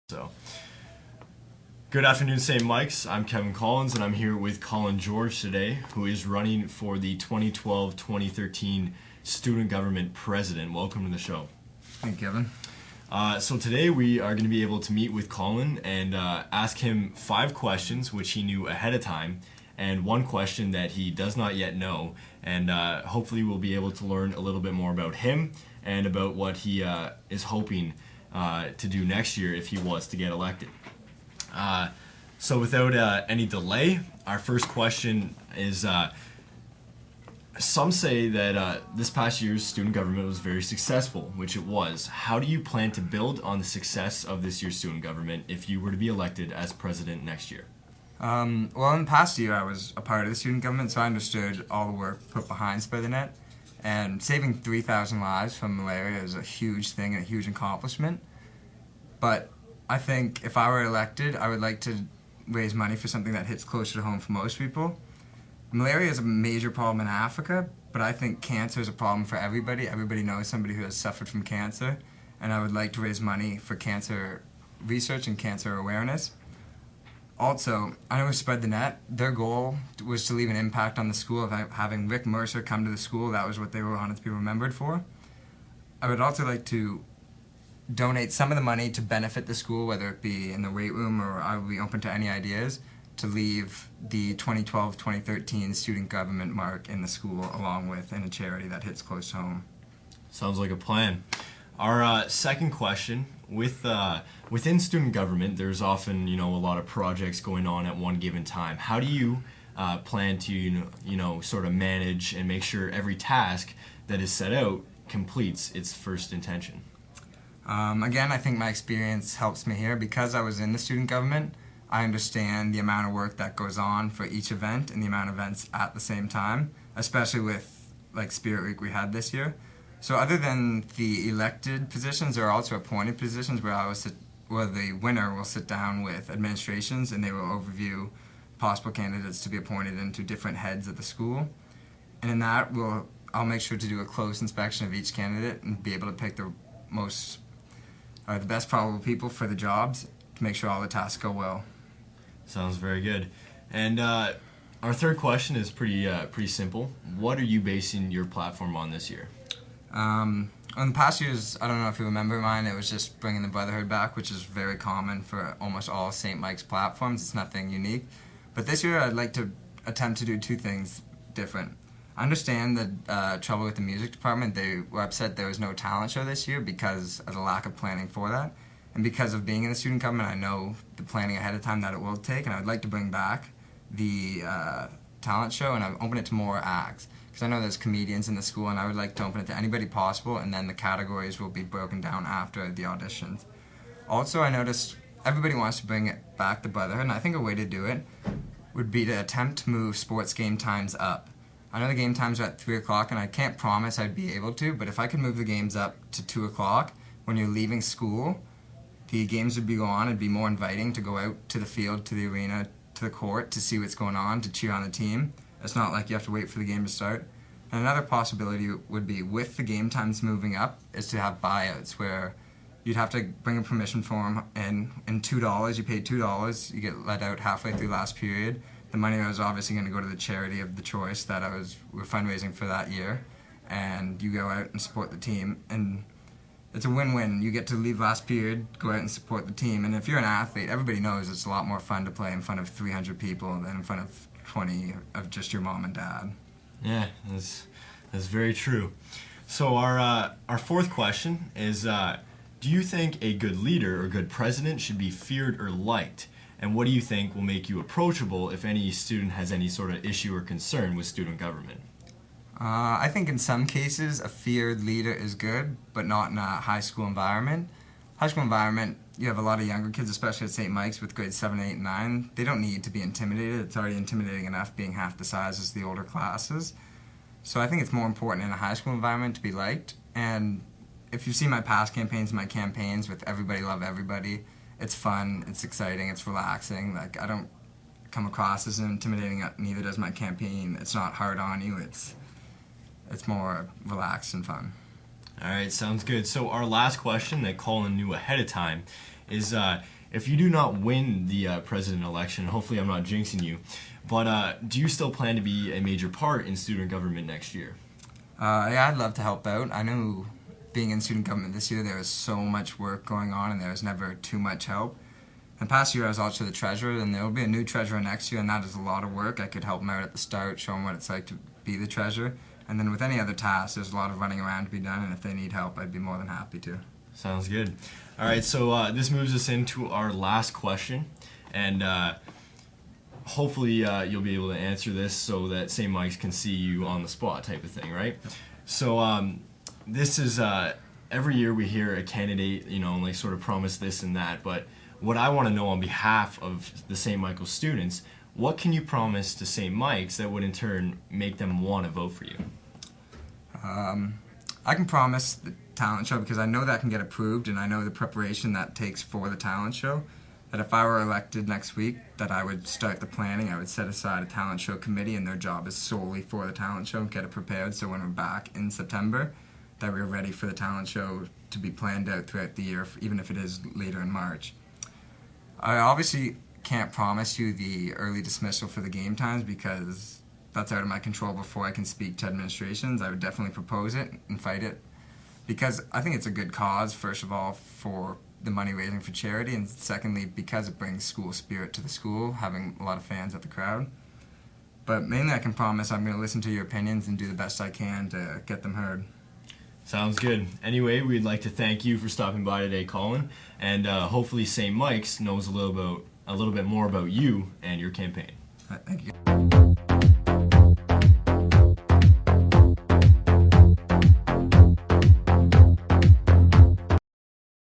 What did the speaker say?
So, good afternoon, St. Mike's. I'm Kevin Collins, and I'm here with Colin George today, who is running for the 2012-2013 Student Government President. Welcome to the show. Thank you, Kevin. So today we are going to be able to meet with Colin and ask him 5 questions, which he knew ahead of time, and 1 question that he does not yet know. And hopefully we'll be able to learn a little bit more about him and about what he is hoping to do next year if he was to get elected. So without any delay, our first question is, some say that this past year's student government was very successful, which it was. How do you plan to build on the success of this year's student government if you were to be elected as president next year? Well, in the past year I was a part of the student government, so I understood all the work put behind Spread the Net. And saving 3,000 lives from malaria is a huge thing and a huge accomplishment. But I think if I were elected, I would like to raise money for something that hits closer to home for most people. Malaria is a major problem in Africa, but I think cancer is a problem for everybody. Everybody knows somebody who has suffered from cancer, and I would like to raise money for cancer research and cancer awareness. Also, I know with Spread the Net, their goal was to leave an impact on the school of having Rick Mercer come to the school. That was what they wanted to be remembered for. I would also like to donate some of the money to benefit the school, whether it be in the weight room, or I would be open to any ideas to leave the 2012-2013 student government mark in the school along with in a charity that hits close to home. Sounds like a plan. Our second question, within student government, there's often a lot of projects going on at one given time. How do you plan to sort of manage and make sure every task that is set out completes its first intention? Again, I think my experience helps me here. Because I was in the student government, I understand the amount of work that goes on for each event and the amount of events at the same time, especially with like Spirit Week we had this year. So other than the elected positions, there are also appointed positions where the winner will sit down with administrations and they will overview possible candidates to be appointed into different heads of the school. And in that, I'll make sure to do a close inspection of each candidate and be able to pick the best probable people for the jobs to make sure all the tasks go well. Sounds very good. And our third question is pretty simple. What are you basing your platform on this year? In the past years, I don't know if you remember mine, it was just bringing the brotherhood back, which is very common for almost all St. Mike's platforms. It's nothing unique. But this year I'd like to attempt to do 2 things different. I understand the trouble with the music department. They were upset there was no talent show this year because of the lack of planning for that. And because of being in the student government, I know the planning ahead of time that it will take, and I would like to bring back the talent show and open it to more acts. Because I know there's comedians in the school, and I would like to open it to anybody possible, and then the categories will be broken down after the auditions. Also, I noticed everybody wants to bring it back the brotherhood, and I think a way to do it would be to attempt to move sports game times up. I know the game times are at 3 o'clock, and I can't promise I'd be able to, but if I could move the games up to 2 o'clock when you're leaving school, the games would be on. It'd be more inviting to go out to the field, to the arena, to the court, to see what's going on, to cheer on the team. It's not like you have to wait for the game to start. And another possibility would be, with the game times moving up, is to have buyouts where you'd have to bring a permission form in $2. You pay $2, you get let out halfway through last period. The money was obviously going to go to the charity of the choice that we're fundraising for that year. And you go out and support the team. And it's a win-win. You get to leave last period, go out and support the team. And if you're an athlete, everybody knows it's a lot more fun to play in front of 300 people than in front of 20 of just your mom and dad. Yeah, that's very true. So our fourth question is, do you think a good leader or good president should be feared or liked? And what do you think will make you approachable if any student has any sort of issue or concern with student government? I think in some cases a feared leader is good, but not in a high school environment. High school environment, you have a lot of younger kids, especially at St. Mike's with grades 7, 8, and 9. They don't need to be intimidated. It's already intimidating enough being half the size as the older classes. So I think it's more important in a high school environment to be liked. And if you see my past campaigns, my campaigns with Everybody Love Everybody, it's fun, it's exciting, it's relaxing. Like, I don't come across as intimidating, neither does my campaign. It's not hard on you, it's more relaxed and fun. All right, sounds good. So our last question that Colin knew ahead of time is if you do not win the president election, hopefully I'm not jinxing you, but do you still plan to be a major part in student government next year? Yeah, I'd love to help out. I know being in student government this year, there was so much work going on and there was never too much help. The past year I was also the treasurer, and there will be a new treasurer next year, and that is a lot of work. I could help him out at the start, show him what it's like to be the treasurer. And then with any other tasks, there's a lot of running around to be done, and if they need help, I'd be more than happy to. Sounds good. All right, so this moves us into our last question, and hopefully you'll be able to answer this so that St. Mike's can see you on the spot type of thing, right? So this is, every year we hear a candidate, like sort of promise this and that, but what I want to know on behalf of the St. Michael's students, what can you promise to St. Mike's that would in turn make them want to vote for you? I can promise the talent show, because I know that can get approved, and I know the preparation that takes for the talent show, that if I were elected next week, that I would start the planning. I would set aside a talent show committee, and their job is solely for the talent show, get it prepared, so when we're back in September, that we're ready for the talent show to be planned out throughout the year, even if it is later in March. I obviously can't promise you the early dismissal for the game times, because that's out of my control before I can speak to administrations. I would definitely propose it and fight it, because I think it's a good cause, first of all, for the money raising for charity, and secondly, because it brings school spirit to the school, having a lot of fans at the crowd. But mainly I can promise I'm going to listen to your opinions and do the best I can to get them heard. Sounds good. Anyway, we'd like to thank you for stopping by today, Colin, and hopefully St. Mike's knows a little bit more about you and your campaign. Thank you.